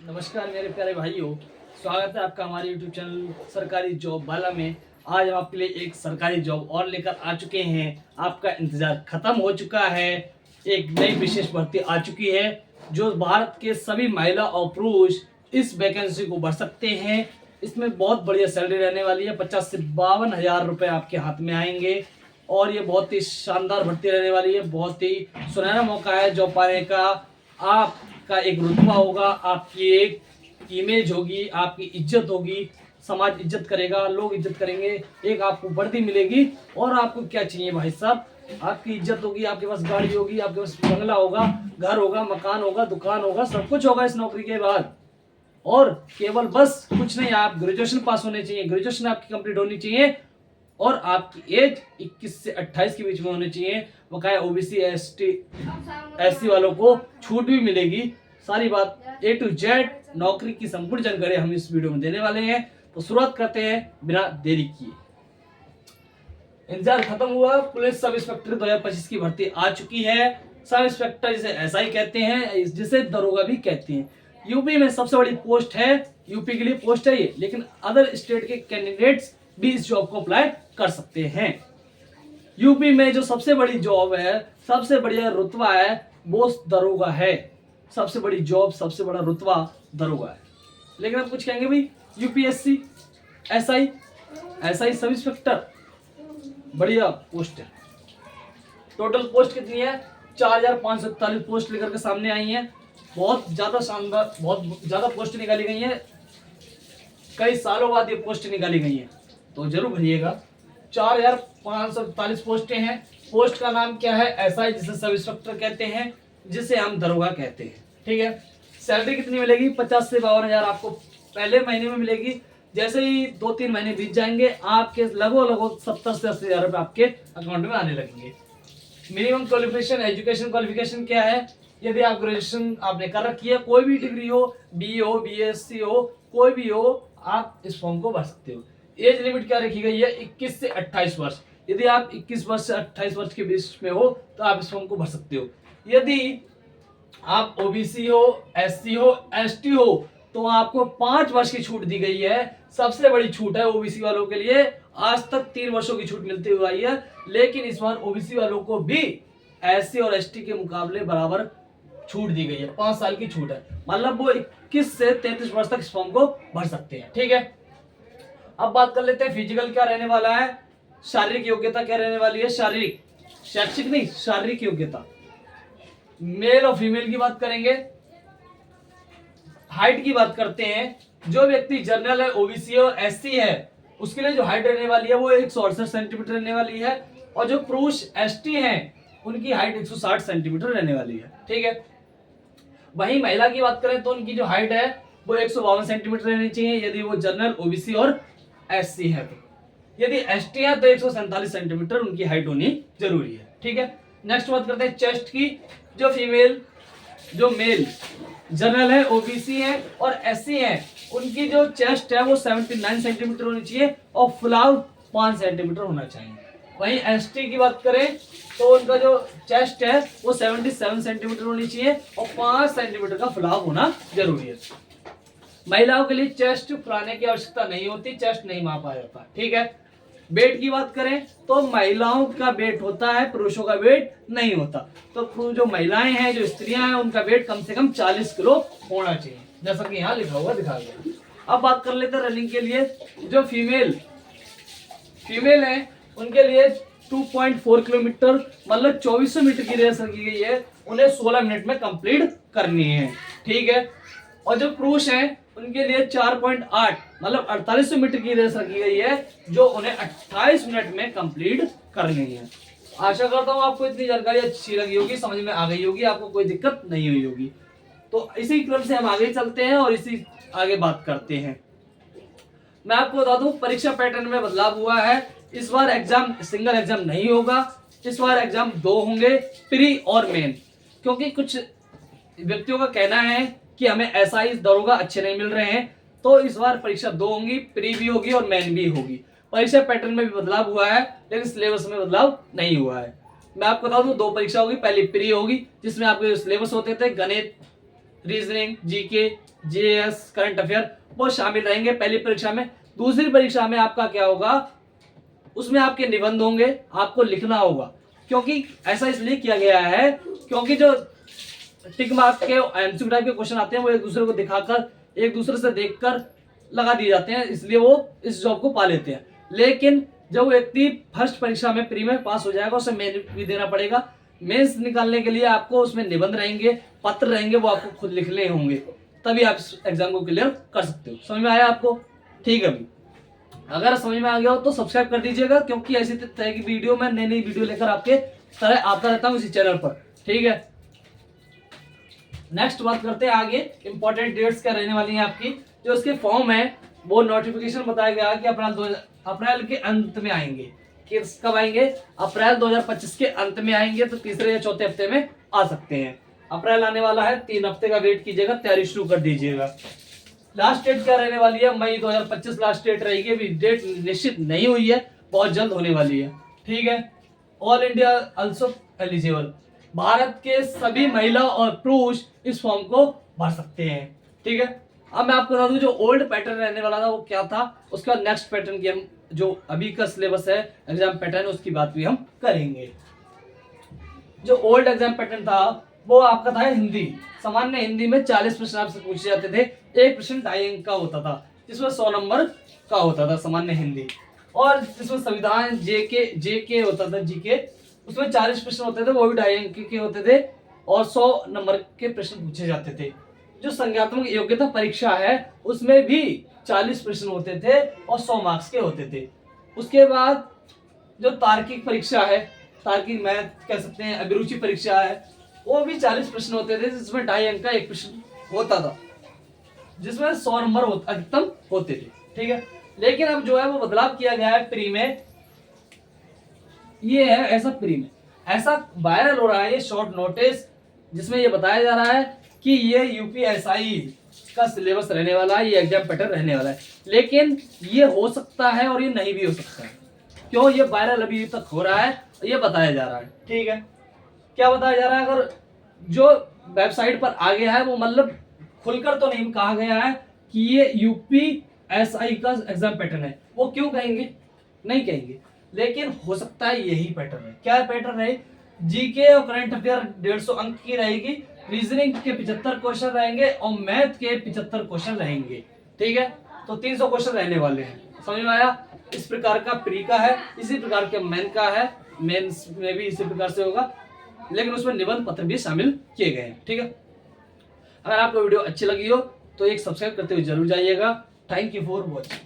नमस्कार मेरे प्यारे भाइयों, स्वागत है आपका हमारे YouTube चैनल सरकारी जॉब वाला में। आज हम आपके लिए एक सरकारी जॉब और लेकर आ चुके हैं। आपका इंतजार खत्म हो चुका है। एक नई विशेष भर्ती आ चुकी है जो भारत के सभी महिला और पुरुष इस वैकेंसी को भर सकते हैं। इसमें बहुत बढ़िया सैलरी रहने वाली है। 50 से 52 हजार रुपये आपके हाथ में आएंगे और ये बहुत ही शानदार भर्ती रहने वाली है। बहुत ही सुनहरा मौका है जॉब पाने का। आपका एक रुतबा होगा, आपकी एक इमेज होगी, आपकी इज्जत होगी, समाज इज्जत करेगा, लोग इज्जत करेंगे, एक आपको वर्दी मिलेगी। और आपको क्या चाहिए भाई साहब? आपकी इज्जत होगी, आपके पास गाड़ी होगी, आपके पास बंगला होगा, घर होगा, मकान होगा, दुकान होगा, सब कुछ होगा इस नौकरी के बाद। और केवल बस कुछ नहीं, आप ग्रेजुएशन पास होने चाहिए, ग्रेजुएशन आपकी कंप्लीट होनी चाहिए और आपकी एज 21 से 28 के बीच में होनी चाहिए। बकाया ओबीसी एससी वालों को छूट भी मिलेगी। सारी बात A to Z नौकरी की संपूर्ण जानकारी हम इस वीडियो में देने वाले हैं। तो शुरुआत करते हैं बिना देरी किए। इंतजार खत्म हुआ। पुलिस सब इंस्पेक्टर 2025 की भर्ती आ चुकी है। सब इंस्पेक्टर जिसे एसआई कहते हैं, जिसे दरोगा भी कहते हैं। यूपी में सबसे बड़ी पोस्ट है, यूपी के लिए पोस्ट है ये, लेकिन अदर स्टेट के कैंडिडेट्स भी इस जॉब को अप्लाई कर सकते हैं। यूपी में जो सबसे बड़ी जॉब है, सबसे बढ़िया रुतबा है, वो दरोगा है। सबसे बड़ी जॉब, सबसे बड़ा रुतबा दरोगा है। लेकिन आप कुछ कहेंगे भाई यूपीएससी, एसआई सब इंस्पेक्टर बढ़िया पोस्ट है। टोटल पोस्ट कितनी है? 4541 पोस्ट लेकर के सामने आई है। बहुत ज्यादा शानदार, बहुत ज्यादा पोस्ट निकाली गई है। कई सालों बाद ये पोस्ट निकाली गई है, तो जरूर भरिएगा। 4541 पोस्टें हैं। पोस्ट का नाम क्या है? एसआई, जिसे सब इंस्पेक्टर कहते हैं, जिसे हम दरोगा कहते हैं। ठीक है। सैलरी कितनी मिलेगी? 50 से 52 हजार आपको पहले महीने में मिलेगी। जैसे ही 2-3 महीने बीत जाएंगे, आपके लगभग 70 से 80 हजार रुपए आपके अकाउंट में आने लगेंगे। मिनिमम क्वालिफिकेशन, एजुकेशन क्वालिफिकेशन क्या है? यदि आप ग्रेजुएशन आपने कर रखी है, कोई भी डिग्री हो, बी हो, बीएससी हो, कोई भी हो, आप इस फॉर्म को भर सकते हो। एज लिमिट क्या रखी गई है? 21 से 28 वर्ष। यदि आप 21 वर्ष से 28 वर्ष के बीच में हो तो आप इस फॉर्म को भर सकते हो। यदि आप ओबीसी हो, एससी हो, एसटी हो, तो आपको 5 वर्ष की छूट दी गई है। सबसे बड़ी छूट है ओबीसी वालों के लिए। आज तक 3 वर्षों की छूट मिलती हुई आई है, लेकिन इस बार ओबीसी वालों को भी एससी और एसटी के मुकाबले बराबर छूट दी गई है। 5 साल की छूट है, मतलब वो 21 से 33 वर्ष तक इस फॉर्म को भर सकते हैं। ठीक है। अब बात कर लेते हैं फिजिकल क्या रहने वाला है, शारीरिक योग्यता क्या रहने वाली है। शारीरिक, शैक्षिक नहीं, शारीरिक योग्यता। मेल और फीमेल की बात करेंगे। हाइट की बात करते हैं। जो व्यक्ति जनरल है, ओबीसी और एससी है, उसके लिए जो हाइट रहने वाली है वो 168 सेंटीमीटर रहने वाली है। और जो पुरुष एसटी हैं, उनकी हाइट 160 सेंटीमीटर रहने वाली है। ठीक है। वहीं महिला की बात करें तो उनकी जो हाइट है वो 152 सेंटीमीटर रहनी चाहिए, यदि वो जनरल, ओबीसी और एससी है। तो यदि एसटी है तो 147 सेंटीमीटर उनकी हाइट होनी जरूरी है। ठीक है। नेक्स्ट बात करते हैं चेस्ट की। जो मेल जनरल है, ओबीसी है और एससी है, उनकी जो चेस्ट है वो 79 सेंटीमीटर होनी चाहिए और फुलाव 5 सेंटीमीटर होना चाहिए। वहीं एसटी की बात करें तो उनका जो चेस्ट है वो 77 सेंटीमीटर होनी चाहिए और 5 सेंटीमीटर का फुलाव होना जरूरी है। महिलाओं के लिए चेस्ट फुलाने की आवश्यकता नहीं होती, चेस्ट नहीं मापा जाता। ठीक है। वेट की बात करें तो महिलाओं का वेट होता है, पुरुषों का वेट नहीं होता। तो जो महिलाएं हैं, जो स्त्रियां हैं, उनका वेट कम से कम 40 किलो होना चाहिए, जैसा कि यहाँ लिखा हुआ दिखा गया। अब बात कर लेते हैं रनिंग के लिए। जो फीमेल है उनके लिए 2.4 किलोमीटर मतलब 2400 मीटर की रेस रखी गई है, उन्हें 16 मिनट में कंप्लीट करनी है। ठीक है। और जो पुरुष हैं उनके लिए 4.8 मतलब 4800 मीटर की रेस रखी गई है, जो उन्हें 28 मिनट में कंप्लीट करनी है। आशा करता हूँ आपको इतनी जानकारी अच्छी लगी होगी, समझ में आ गई होगी, आपको कोई दिक्कत नहीं हुई होगी। तो इसी क्रम से हम आगे चलते हैं और इसी आगे बात करते हैं। मैं आपको बता दूं, परीक्षा पैटर्न में बदलाव हुआ है। इस बार एग्जाम सिंगल एग्जाम नहीं होगा, इस बार एग्जाम 2 होंगे, प्री और मेन। क्योंकि कुछ व्यक्तियों का कहना है कि हमें एसआई दरोगा अच्छे नहीं मिल रहे हैं, तो इस बार परीक्षा 2 होंगी, प्री भी होगी और मेन भी होगी। परीक्षा पैटर्न में भी बदलाव हुआ है, लेकिन सिलेबस में बदलाव नहीं हुआ है। मैं आपको बता दूं, 2 परीक्षा होगी। पहली प्री होगी, जिसमें आपके सिलेबस होते थे गणित, reasoning, GK, GS, current affair वो शामिल रहेंगे पहली परीक्षा में। दूसरी परीक्षा में आपका क्या होगा, उसमें आपके निबंध होंगे, आपको लिखना होगा। क्योंकि ऐसा इसलिए किया गया है क्योंकि जो टिक मार्क के एमसीक्यू टाइप के क्वेश्चन आते हैं वो एक दूसरे को दिखाकर, एक दूसरे से देखकर लगा दिए जाते हैं, इसलिए वो इस जॉब को पा लेते हैं। लेकिन जब व्यक्ति फर्स्ट परीक्षा में प्री में पास हो जाएगा, उसे मेन भी देना पड़ेगा। मेंस निकालने के लिए आपको उसमें निबंध रहेंगे, पत्र रहेंगे, वो आपको खुद लिखने होंगे, तभी आप इस एग्जाम को क्लियर कर सकते हो। समझ में आया आपको? ठीक है भाई, अगर समझ में आ गया हो तो सब्सक्राइब कर दीजिएगा, क्योंकि ऐसी तरह की वीडियो मैं नई नई वीडियो लेकर आपके तरह आता रहता हूँ इसी चैनल पर। ठीक है, नेक्स्ट बात करते हैं आगे। इंपॉर्टेंट डेट्स क्या रहने वाली हैं आपकी, जो इसके फॉर्म है वो नोटिफिकेशन बताया गया कि अप्रैल के अंत में आएंगे। किस कब आएंगे? अप्रैल 2025 के अंत में आएंगे, तो तीसरे या चौथे हफ्ते में आ सकते हैं। अप्रैल आने वाला है, 3 हफ्ते का वेट कीजिएगा, तैयारी शुरू कर दीजिएगा। लास्ट डेट क्या रहने वाली है? मई 2025 लास्ट डेट रहेगी। अभी डेट निश्चित नहीं हुई है, बहुत जल्द होने वाली है। ठीक है, all India also eligible, Bharat के सभी महिला और पुरुष इस फॉर्म को भर सकते हैं। ठीक है, अब मैं आपको बता दूं जो ओल्ड पैटर्न रहने वाला था वो क्या था, उसके बाद नेक्स्ट पैटर्न की हम जो अभी का सिलेबस है एग्जाम पैटर्न, उसकी बात भी हम करेंगे। जो ओल्ड एग्जाम पैटर्न था वो आपका था हिंदी। सामान्य हिंदी में 40 प्रश्न आपसे पूछे जाते थे, एक प्रश्न 2.5 अंक का होता था, जिसमें 100 नंबर का होता था सामान्य हिंदी। और जिसमें संविधान, जेके होता था, जीके, उसमें 40 प्रश्न होते थे, वो भी 2.5 अंक के होते थे और 100 नंबर के प्रश्न पूछे जाते थे। जो संज्ञानात्मक योग्यता परीक्षा है उसमें भी 40 प्रश्न होते थे और 100 मार्क्स के होते थे। उसके बाद जो तार्किक परीक्षा है, तार्किक मैथ कह सकते हैं, अभिरुचि परीक्षा है, वो भी 40 प्रश्न होते थे, जिसमें 2.5 अंक का एक प्रश्न होता था, जिसमें 100 नंबर अधिकतम होते थे। ठीक है, लेकिन अब जो है वो बदलाव किया गया है प्री में। ये है ऐसा प्री में ऐसा वायरल हो रहा है ये शॉर्ट नोटिस, जिसमें ये बताया जा रहा है कि ये यूपीएसआई का सिलेबस रहने वाला है, ये एग्जाम पैटर्न रहने वाला है। लेकिन ये हो सकता है और ये नहीं भी हो सकता है। क्यों? ये वायरल अभी तक हो रहा है, ये बताया जा रहा है। ठीक है, क्या बताया जा रहा है? अगर जो वेबसाइट पर आ गया है वो मतलब खुलकर तो नहीं कहा गया है कि ये यूपीएसआई का एग्जाम पैटर्न है। वो क्यों कहेंगे? नहीं कहेंगे, लेकिन हो सकता है यही पैटर्न है। क्या पैटर्न है? जीके और करंट अफेयर 150 अंक की रहेगी, रीजनिंग के 75 क्वेश्चन रहेंगे और मैथ के 75 क्वेश्चन रहेंगे। ठीक है, तो 300 क्वेश्चन रहने वाले हैं। समझ में आया? इस प्रकार का प्री का है, इसी प्रकार के मेन का है, मेंस में भी इसी प्रकार से होगा, लेकिन उसमें निबंध पत्र भी शामिल किए गए हैं। ठीक है, अगर आपको वीडियो अच्छी लगी हो तो एक सब्सक्राइब करते हुए जरूर जाइएगा। Thank you for watching.